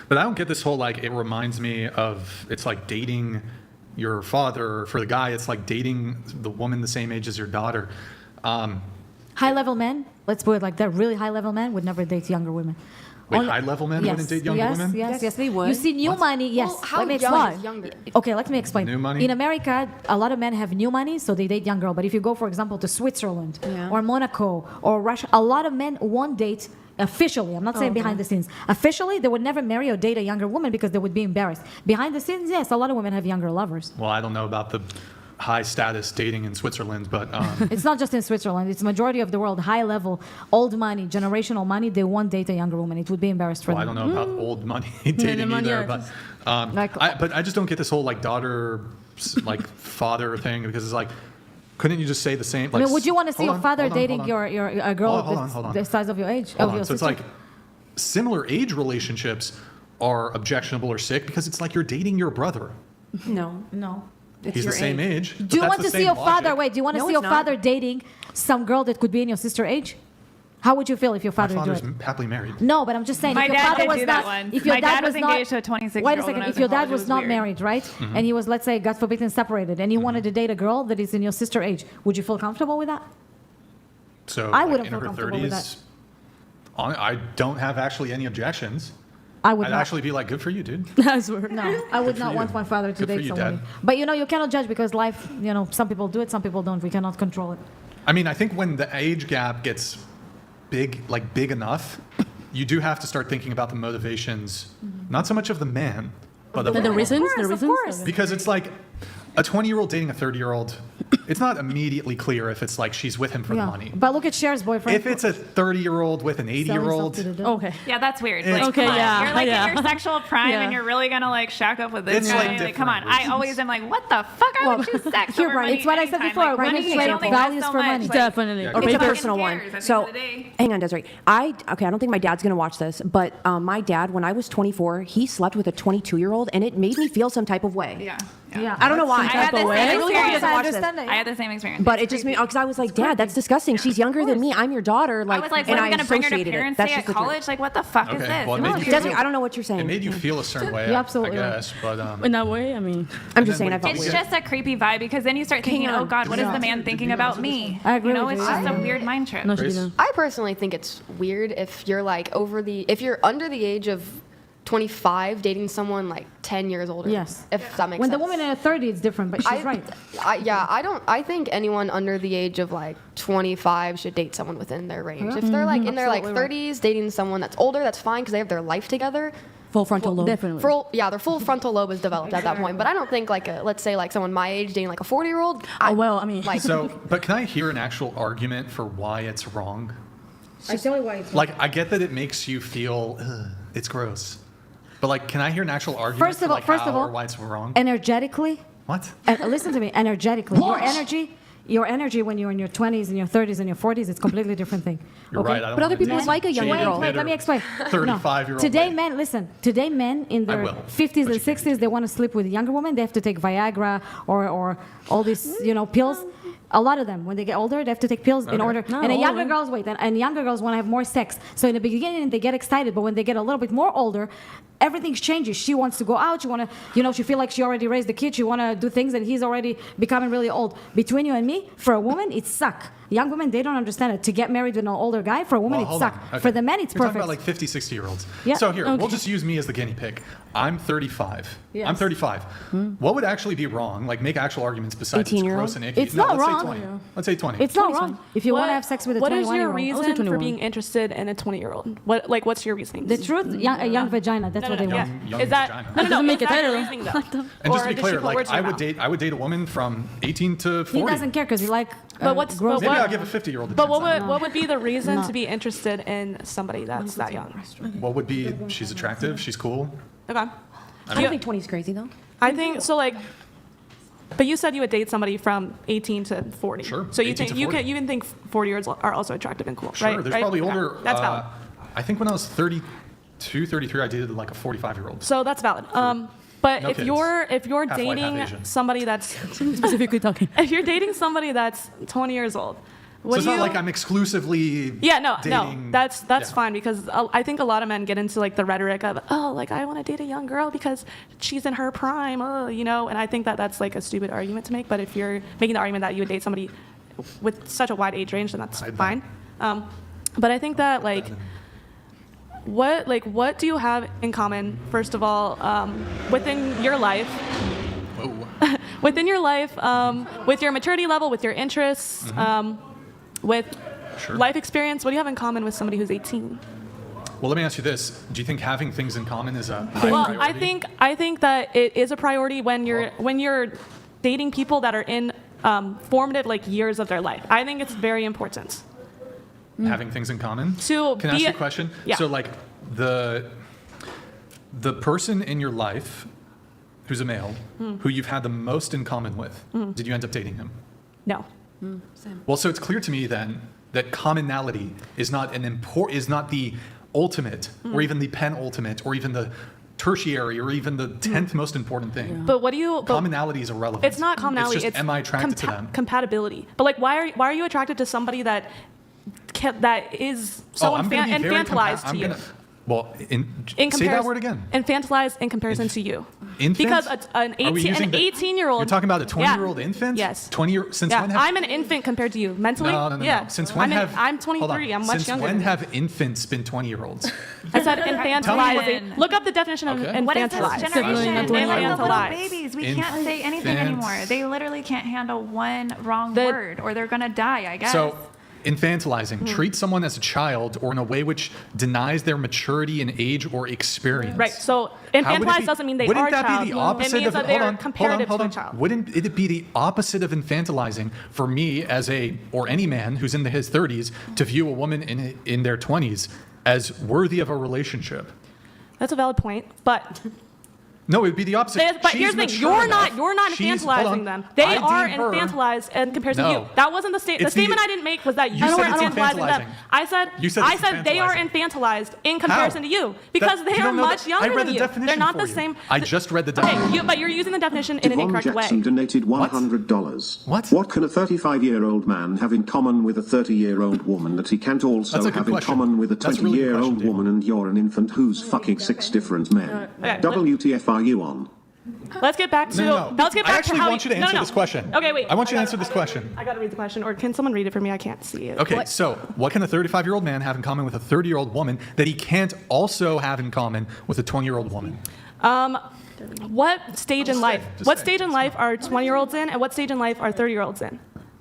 But I don't get this whole, like, it reminds me of, it's like dating your father. For the guy, it's like dating the woman the same age as your daughter. High-level men, let's put it like that, really high-level men would never date younger women. Wait, high-level men wouldn't date younger women? Yes, they would. You see new money, yes. Well, how let me young explain. is younger? Okay, let me explain. New money? In America, a lot of men have new money, so they date young girl. But if you go, for example, to Switzerland or Monaco or Russia, a lot of men won't date officially. I'm not saying behind the scenes. Officially, they would never marry or date a younger woman because they would be embarrassed. Behind the scenes, yes, a lot of women have younger lovers. Well, I don't know about the high status dating in Switzerland, but It's not just in Switzerland. It's majority of the world, high level, old money, generational money. They won't date a younger woman. It would be embarrassed for well, I them. don't know about old money dating money, either. yeah, But I just don't get this whole like daughter, like father thing, because it's like, couldn't you just say the same? Like, I mean, would you want to see hold your on, father hold on, dating hold on. your a girl Hold on. the size of your age? Hold of on. your So it's sister? like similar age relationships are objectionable or sick because it's like you're dating your brother. No. No. He's the same age. but Do you that's want the to see same your father? logic. Wait, do you want to No, see it's your not. father dating some girl that could be in your sister age? How would you feel if your My father did father's it? happily married. No, but I'm just saying. My if your dad father did was do not, that once. If your My dad dad was not, engaged to a 26-year-old Wait a when second. I was If your in dad college, it was was not weird. married, right, Mm-hmm. and he was, let's say, God forbid, separated, and he wanted to date a girl that is in your sister age, would you feel comfortable with that? So I like, wouldn't in feel her comfortable with 30s, I don't have actually any objections. I would I'd not. actually be like, good for you, dude. I swear. No, I would for not you. want my father to Good for date you, somebody. Dad. But you cannot judge because life, some people do it, some people don't. We cannot control it. I mean, I think when the age gap gets big enough, you do have to start thinking about the motivations, not so much of the man, but of The reasons? course, The of reasons? course. because it's like a 20-year-old dating a 30-year-old. It's not immediately clear if it's like she's with him for the money. But look at Cher's boyfriend. If it's a 30-year-old with an selling 80-year-old, stuff to the devil. Okay. Yeah, that's weird. It's- Like, Okay, come on. yeah, You're like yeah. in your sexual prime Yeah. and you're really gonna like shack up with this It's, guy. like, Like, different come on. I reasons. always am like, what the fuck? I would choose sex You're over right. money It's what I said anytime. before. Like, Money money is can only cost values so for much. money. Like, Definitely. Yeah, Or go pay It's a for it. personal one. cares at the So, end of the day? hang on, Desiree. I don't think my dad's gonna watch this, but my dad, when I was 24, he slept with a 22-year-old, and it made me feel some type of way. Yeah. Yeah. I don't know why. I had the of way? same I really hope he experience. doesn't watch I this. understand that. I had the same experience. But it just made because I was like, Dad, that's disgusting. She's younger than me. I'm your daughter. Like, I was like, and what, are we I gonna bring her to associated it. parents' That's day at just the truth. college? Like, what the fuck is Okay, this? well, it No, made you Desiree, I don't know what you're saying. it made you feel a certain way, You're absolutely I right. guess. But In that way, I mean, I'm just then saying I when felt It's weird. just a creepy vibe because then you start thinking, Hang on. oh God, what is Yeah. the man thinking about me? I agree You know, with it's you. just a weird mind trip. no, she Grace? didn't. I personally think it's weird if you're like if you're under the age of 25 dating someone like 10 years older. Yes. If that makes When sense. the woman in her 30s, it's different, but she's right. I think anyone under the age of like 25 should date someone within their range. If they're like in their like Absolutely 30s dating someone that's older, that's fine because they have their life together. Full frontal lobe. Definitely. Their full frontal lobe is developed at that point. But I don't think like let's say like someone my age dating like a 40-year-old. Oh, well, I mean, like so, but can I hear an actual argument for why it's wrong? I tell you why it's Like, I get that it makes you feel it's gross, but like, can I hear an actual argument First of for all- like first how of all, or why it's wrong? energetically. What? And listen to me, energetically. Your energy when you're in your 20s and your 30s and your 40s, it's a completely different thing. You're okay? right. I don't But other wanna people date like a younger jaded, girl. Wait, let me explain. 35-year-old Today, lady. men, listen. Today, men in their will. 50s But and you 60s, they want to sleep with younger women. They have to take Viagra or all these, pills. A lot of them, when they get older, they have to take pills in Okay. order. Not And all younger of them. girls and younger girls want to have more sex. So in the beginning, they get excited, but when they get a little bit more older, everything changes. She wants to go out. She want to, she feel like she already raised the kid. She want to do things, and he's already becoming really old. Between you and me, for a woman, it suck. Young women, they don't understand it. To get married with an older guy, for a woman, Well, it hold suck. on. Okay. For the men, it's You're perfect. talking about like 50, 60-year-olds. Yeah. So here, we'll Okay. just use me as the guinea pig. I'm 35. Yes. I'm 35. What would actually be wrong? Like, make actual arguments besides it's 18-year-old? gross and icky. It's no, not let's wrong. Say 20. Let's say 20. It's not 20's wrong. fine. If you want to have sex with a What is 21-year-old. your Also reason for 21. being interested in a 20-year-old? What's your reasoning? The truth, a young vagina. That's what they want. Young Is that vagina. no? doesn't make Is it that your hetero. reasoning, though? And just to Or be did she clear, put like words in your mouth? I would date a woman from 18 to 40. He doesn't care because he like. But what's gross. Maybe what- I'll give a 50-year-old a But chance. what would be the reason No. to be interested in somebody that's that young? What would be? She's attractive. She's cool. Okay. I don't think 20 is crazy though. I think so. Like, but you said you would date somebody from 18 to 40. Sure, So you 18 think to you 40. can think 40-year-olds are also attractive and cool, Sure. right? There's Right? probably Okay. older. That's valid. I think when I was 32, 33, I dated like a 45-year-old. So that's valid. But No if kids. you're Half white, half dating Asian. somebody that's specifically talking. if you're dating somebody that's 20 years old, So it's not like I'm exclusively Yeah, no, dating. that's Yeah. fine because I think a lot of men get into like the rhetoric of, oh, like I want to date a young girl because she's in her prime, you know, and I think that that's like a stupid argument to make. But if you're making the argument that you would date somebody with such a wide age range, then that's fine. But I think that like, what do you have in common? First of all, within your life. Whoa. Within your life, with your maturity level, with your interests, with Sure. life experience, what do you have in common with somebody who's 18? Well, let me ask you this: do you think having things in common is a high Well, priority? I think that it is a priority when you're dating people that are in formative like years of their life. I think it's very important. Having things in common. To Can I ask be you a a- question? Yeah. So, like, the person in your life who's a male, who you've had the most in common with, did you end up dating him? No. Well, so it's clear to me then that commonality is not is not the ultimate, or even the penultimate, or even the tertiary, or even the 10th most important thing. But what do you? But Commonality is irrelevant. it's not commonality. It's just, am I attracted to them? Compatibility. But like, why are you attracted to somebody that is so I'm gonna be very infantilized to you? Well, In say that comparis- word again. Infantilized in comparison to you. Infant? Because an Are we using the- 18-year-old. You're talking about a 20-year-old infant? Yes. 20 since Yeah, when have I'm an infant compared to you. Mentally? no. Yeah. Since when I'm hold on. 23. I'm much Since younger. when than you. have infants been 20-year-olds? I said Tell me infantilized. when. Look up the definition of Okay. What is this infantilized. generation? They're like the little Infantilized. babies. We can't say anything anymore. They literally can't handle one wrong word, or they're gonna die. I guess. So, infantilizing, Hmm. treat someone as a child or in a way which denies their maturity in age or experience. Right. So How would it infantilized be- doesn't mean they wouldn't are a that child. be the opposite it means of that they're hold on, comparative hold on. to a child. Wouldn't it be the opposite of infantilizing for me as or any man who's in his 30s to view a woman in their 20s as worthy of a relationship? That's a valid point, but No, it would be the opposite. but She's here's the thing: mature you're not enough. She's- hold infantilizing on. them. They I are deem her- infantilized in comparison to No. you. That wasn't the statement. The It's the- statement I didn't make was that you You said were it's infantilizing them. infantilizing. You said it's they are infantilizing. infantilized in comparison to you because they you are don't know much that- younger I read than the you. definition They're not for the you. same. I just read the definition. Okay, but you're using the definition in an Yvonne incorrect Jackson way. donated What? $100. What? What can a 35-year-old man have in common with a 30-year-old woman that he can't also That's a good have in question. common with a That's a really good 20-year-old question, woman and you're an infant who's fucking 6 different men? Okay, WTF are you on? Let's get back to. No. Let's get back I actually to how want you to answer this question. Okay, wait. I want you to answer this question. I gotta read the question, or can someone read it for me? I can't see it. Okay, so what can a 35-year-old man have in common with a 30-year-old woman that he can't also have in common with a 20-year-old woman? What stage in life? Just What say. stage in life are 20-year-olds in, and what stage in life are 30-year-olds in?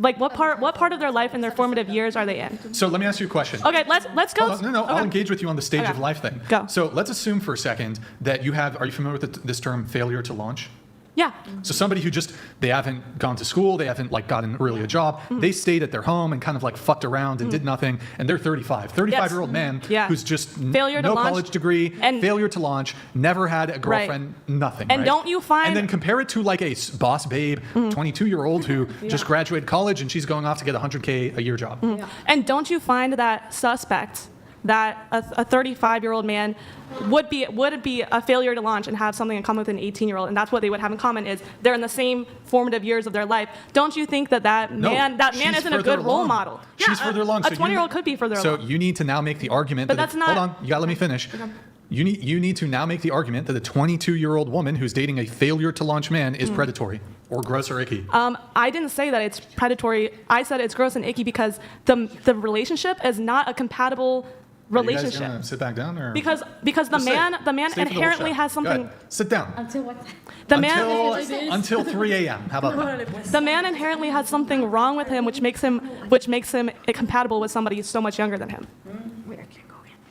Like what part of their life in their formative years are they in? So let me ask you a question. Okay, let's go. Hold on, no, I'll Okay. engage with you on the stage Okay. of life thing. Go. So let's assume for a second that are you familiar with this term failure to launch? Yeah. So somebody who they haven't gone to school, they haven't like gotten really a job, they stayed at their home and kind of like fucked around and did nothing, and they're 35. 35-year-old man Yeah. who's just Failure to no launch college degree, and- failure to launch, never had a girlfriend, nothing. And right? don't you find- And then compare it to like a boss babe, 22-year-old who just graduated college and she's going off to get a $100K a year job. And don't you find that suspect that a 35-year-old man would be a failure to launch and have something in common with an 18-year-old, and that's what they would have in common is they're in the same formative years of their life. Don't you think that No, man she's isn't a further good role along. model? She's further along. A 20-year-old could be further along. So you need to now make the argument But that that's not- hold on, you gotta let me finish. You need to now make the argument that a 22-year-old woman who's dating a failure to launch man is predatory or gross or icky. I didn't say that it's predatory. I said it's gross and icky because the relationship is not a compatible Are you guys relationship. gonna sit back down or Because the Just man stay for the whole inherently show. has Go something. ahead. Sit down. Until what? The man Until 3 a.m. How about that? the man inherently has something wrong with him, which makes him compatible with somebody so much younger than him.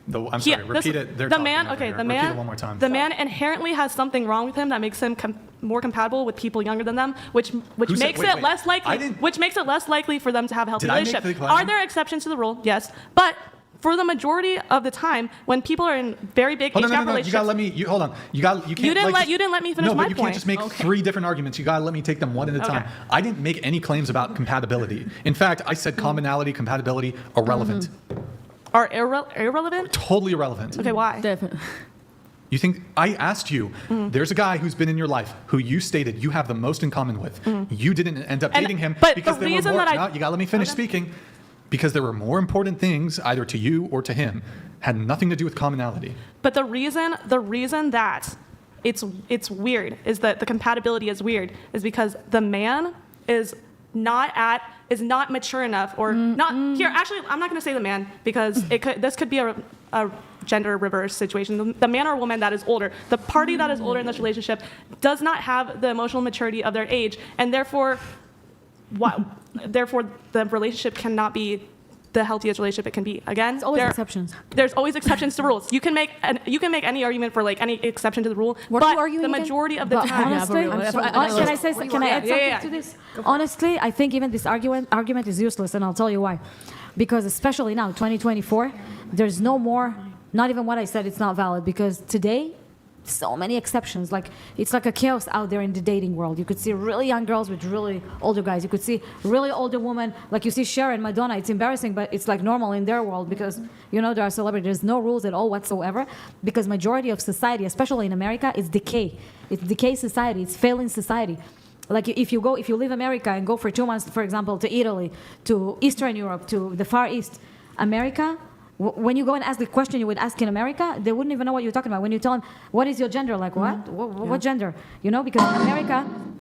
I'm sorry. Repeat it. They're the talking man. over Okay, here. the Repeat man. it one more time. The man inherently has something wrong with him that makes him more compatible with people younger than them, which Who said- makes wait, it wait. less I likely. didn't- Which makes it less likely for them to have a healthy Did I make relationship. the claim? Are there exceptions to the rule? Yes, but for the majority of the time, when people are in very big Oh, age no, gap You relationships, gotta let me. Hold on. You can't. you didn't let me finish no, my but you point. can't just make 3 different arguments. You gotta let me take them one at a time. Okay. I didn't make any claims about compatibility. In fact, I said commonality, compatibility, irrelevant. are irrelevant. Totally irrelevant. Okay, why? Definitely. You think I asked you? Mm. There's a guy who's been in your life who you stated you have the most in common with. You didn't end up And- dating him but because the there were reason more. that I- No, you gotta let me finish speaking. because there were more important things either to you or to him, had nothing to do with commonality. But the reason that it's weird is that the compatibility is weird is because the man is not mature enough or not here. Actually, I'm not going to say the man because this could be a gender reverse situation. The man or woman that is older, the party that is older in this relationship does not have the emotional maturity of their age, and therefore the relationship cannot be the healthiest relationship it can be. Again, There's always exceptions. There's always exceptions to rules. You can make any argument for like any exception to the rule, What are you but arguing the again? majority of the But time. honestly, Yeah, but really, can I add something to this? Honestly, I think even this argument is useless, and I'll tell you why. Because especially now, 2024, there's no more. Not even what I said, it's not valid. Because today, so many exceptions. Like it's like a chaos out there in the dating world. You could see really young girls with really older guys. You could see really older women, like you see Cher and Madonna. It's embarrassing, but it's like normal in their world because there are celebrities. There's no rules at all whatsoever because majority of society, especially in America, is decay. It's decay society. It's failing society. Like if you leave America and go for 2 months, for example, to Italy, to Eastern Europe, to the Far East, America. When you go and ask the question you would ask in America, they wouldn't even know what you're talking about. When you tell them, what is your gender? Like, what? What gender? Because in America,